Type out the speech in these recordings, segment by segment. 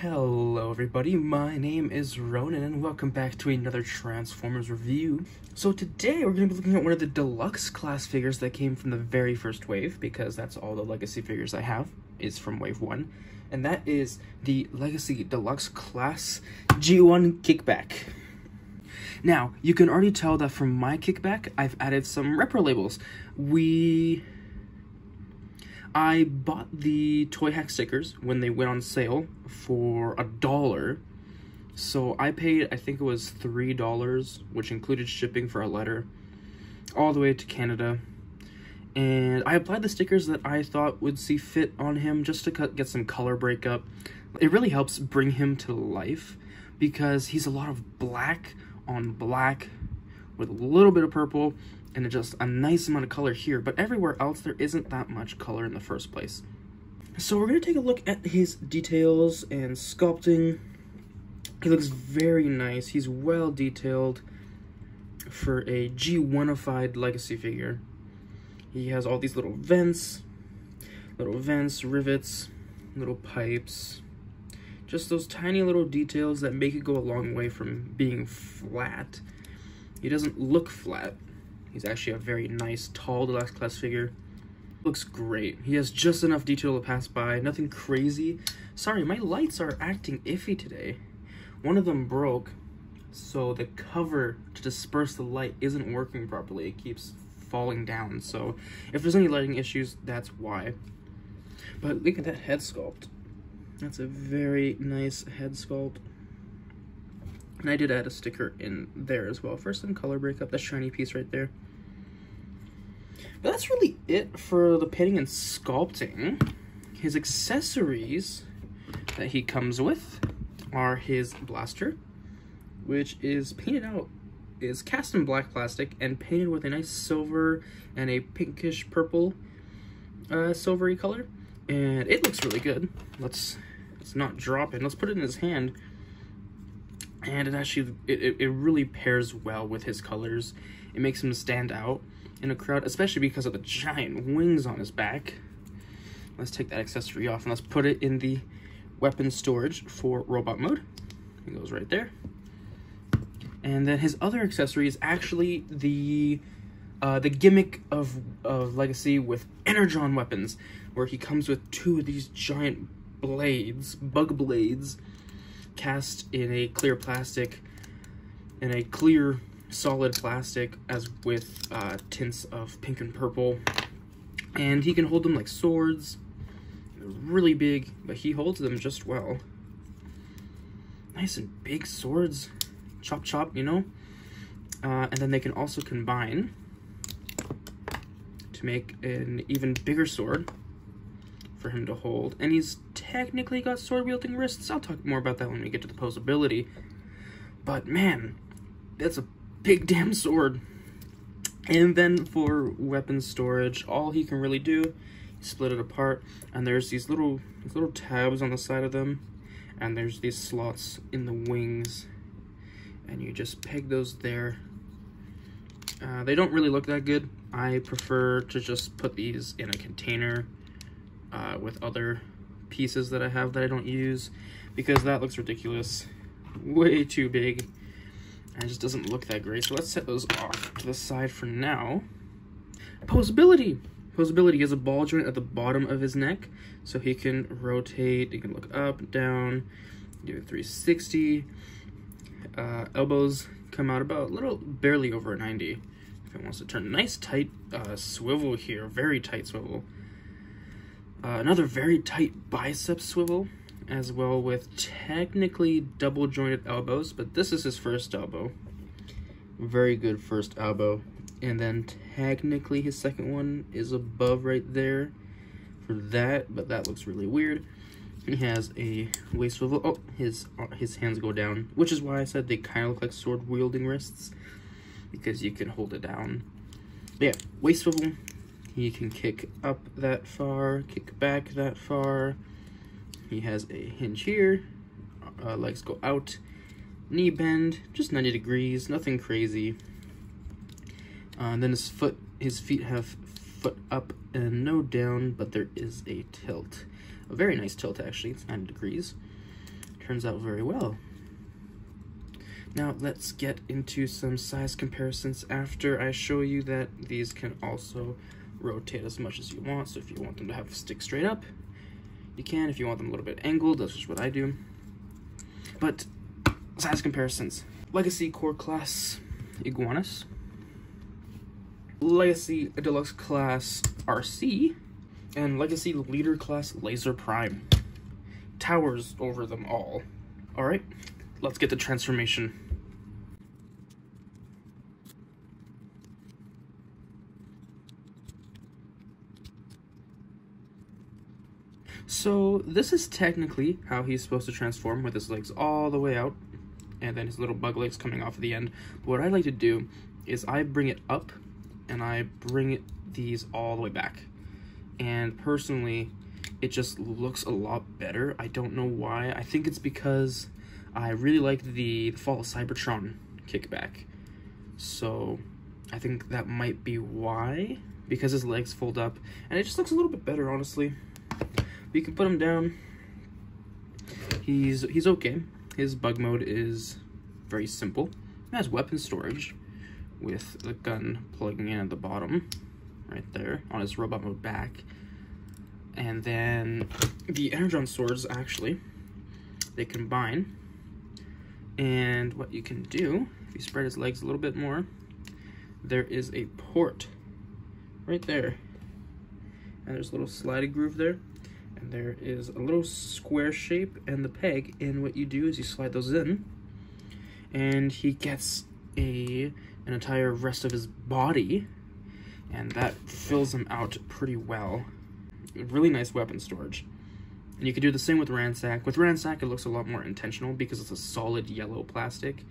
Hello everybody, my name is Ronan and welcome back to another Transformers review. So today we're going to be looking at one of the deluxe class figures that came from the very first wave, because that's all the Legacy figures I have is from wave 1. And that is the Legacy Deluxe Class G1 Kickback. Now, you can already tell that from my kickback, I've added some repro labels. I bought the Toy Hack stickers when they went on sale for $1. So I paid, I think it was $3, which included shipping for a letter, all the way to Canada. And I applied the stickers that I thought would see fit on him just to get some color breakup. It really helps bring him to life because he's a lot of black on black with a little bit of purple and just a nice amount of color here, but everywhere else there isn't that much color in the first place. So we're going to take a look at his details and sculpting. He looks very nice. He's well detailed for a G1-ified Legacy figure. He has all these little vents, rivets, little pipes. Just those tiny little details that make it go a long way from being flat. He doesn't look flat. He's actually a very nice, tall deluxe class figure. Looks great. He has just enough detail to pass by, nothing crazy. Sorry, my lights are acting iffy today. One of them broke, so the cover to disperse the light isn't working properly. It keeps falling down, so if there's any lighting issues, that's why. But look at that head sculpt. That's a very nice head sculpt. And I did add a sticker in there as well for some color breakup, that shiny piece right there. But that's really it for the painting and sculpting. His accessories that he comes with are his blaster, which is painted out, is cast in black plastic and painted with a nice silver and a pinkish purple silvery color. And it looks really good. Let's not drop it. Let's put it in his hand. And it actually, it really pairs well with his colors. It makes him stand out in a crowd, especially because of the giant wings on his back. Let's take that accessory off and let's put it in the weapon storage for robot mode. It goes right there. And then his other accessory is actually the gimmick of Legacy with Energon weapons, where he comes with two of these giant blades, bug blades, cast in a clear plastic, in a clear solid plastic, as with tints of pink and purple. And he can hold them like swords. They're really big, but he holds them just well. Nice and big swords. Chop chop, you know? And then they can also combine to make an even bigger sword for him to hold. And he's technically got sword wielding wrists. I'll talk more about that when we get to the posability. But man, that's a big damn sword. And then for weapon storage, all he can really do is split it apart, and there's these little tabs on the side of them, and there's these slots in the wings, and you just peg those there. They don't really look that good. I prefer to just put these in a container with other pieces that I have that I don't use, because that looks ridiculous. Way too big. And it just doesn't look that great. So let's set those off to the side for now. Posability. Posability has a ball joint at the bottom of his neck, so he can rotate, he can look up, down, do a 360. Elbows come out about barely over a 90 if it wants to turn. Nice tight swivel here, very tight swivel. Another very tight bicep swivel, as well with technically double jointed elbows, but this is his first elbow. Very good first elbow. And then technically his second one is above right there for that, but that looks really weird. He has a waist swivel. Oh, his hands go down, which is why I said they kind of look like sword wielding wrists, because you can hold it down. But yeah, waist swivel. He can kick up that far, kick back that far. He has a hinge here. Legs go out. Knee bend, just 90 degrees, nothing crazy. And then his feet have foot up and no down, but there is a tilt. A very nice tilt, actually. It's 90 degrees. turns out very well. Now let's get into some size comparisons after I show you that these can also rotate as much as you want. So if you want them to have stick straight up, you can. If you want them a little bit angled, that's just what I do. But size comparisons. Legacy Core Class Iguanas, Legacy Deluxe Class RC, and Legacy Leader Class Laser Prime. Towers over them all. Alright, let's get the transformation. So this is technically how he's supposed to transform, with his legs all the way out and then his little bug legs coming off at the end. But what I like to do is I bring it up and I bring these all the way back. And personally, it just looks a lot better. I don't know why. I think it's because I really like the Fall of Cybertron kickback. So I think that might be why, because his legs fold up and it just looks a little bit better, honestly. But you can put him down. He's okay. His bug mode is very simple. It has weapon storage with the gun plugging in at the bottom right there on his robot mode back. And then the Energon swords, actually, they combine. And what you can do, if you spread his legs a little bit more, there is a port right there. And there's a little sliding groove there. And there is a little square shape and the peg. And what you do is you slide those in. And he gets an entire rest of his body. And that fills him out pretty well. Really nice weapon storage. And you can do the same with Ransack. With Ransack, it looks a lot more intentional because it's a solid yellow plastic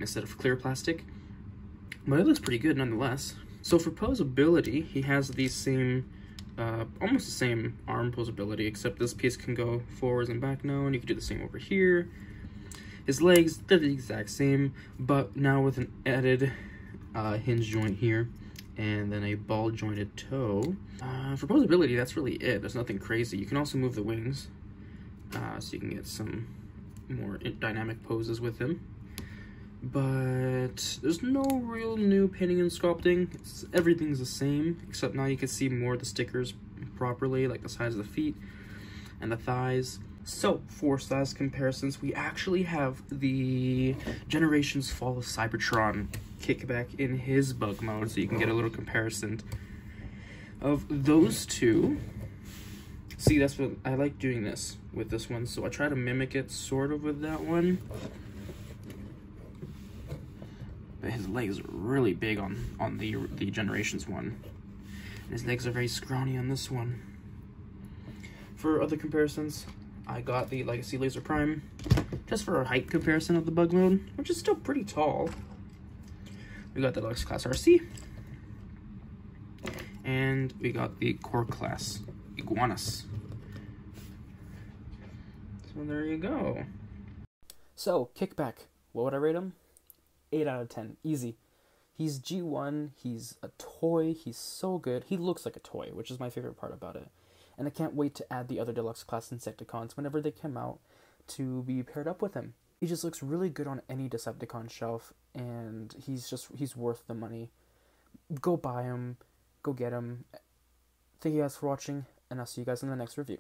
instead of clear plastic. But it looks pretty good nonetheless. So for posability, he has the same, almost the same arm posability, except this piece can go forwards and back now, and you can do the same over here. His legs, they're the exact same, but now with an added hinge joint here, and then a ball jointed toe. For posability, that's really it. There's nothing crazy. You can also move the wings, so you can get some more dynamic poses with him. But there's no real new painting and sculpting. Everything's the same, except now you can see more of the stickers properly, like the sides of the feet and the thighs. So, for size comparisons, we actually have the Generations Fall of Cybertron kickback in his bug mode, so you can get a little comparison of those two. See, that's what I like doing this with this one, so I try to mimic it sort of with that one. But his legs are really big on the Generations one. And his legs are very scrawny on this one. For other comparisons, I got the Legacy Laser Prime, just for a height comparison of the bug mode, which is still pretty tall. We got the Deluxe Class RC, and we got the Core Class Iguanas. So there you go. So, Kickback, what would I rate him? 8 out of 10, easy. He's G1, he's a toy, he's so good. He looks like a toy, which is my favorite part about it. And I can't wait to add the other Deluxe Class Decepticons whenever they come out to be paired up with him. He just looks really good on any Decepticon shelf, and he's worth the money. Go buy him, go get him. Thank you guys for watching, and I'll see you guys in the next review.